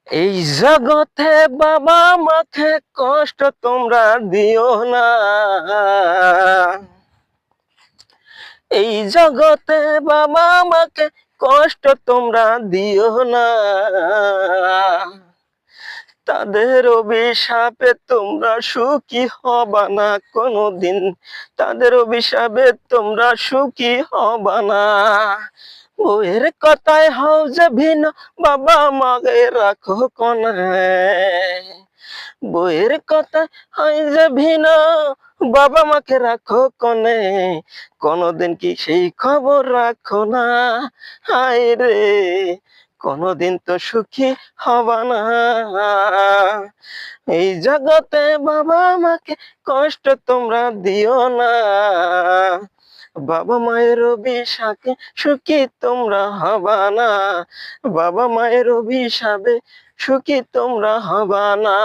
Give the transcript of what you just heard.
এই জগতে বাবা মাকে কষ্ট তোমরা দিও না। এই জগতে বাবা মাকে কষ্ট তোমরা দিও না। তাদের অভিশাপে তোমরা সুখী হবা না কোনোদিন। তাদের অভিশাপে তোমরা সুখী হবা না। বউয়ের কথায় হও যে ভিন্ন, বাবা মাকে রাখো কোনায়। বউয়ের কথায় হয় যে ভিন্ন, বাবা মাকে রাখো কোনে। কোনদিন কি সেই খবর রাখো না। হায় রে, কোনদিন তো সুখী হবা না। এই জগতে বাবা মাকে কষ্ট তোমরা দিও না। বাবা মায়ের অভিশাপে সুখী তোমরা হবা না। বাবা মায়ের অভিশাপে সুখী তোমরা হবা না।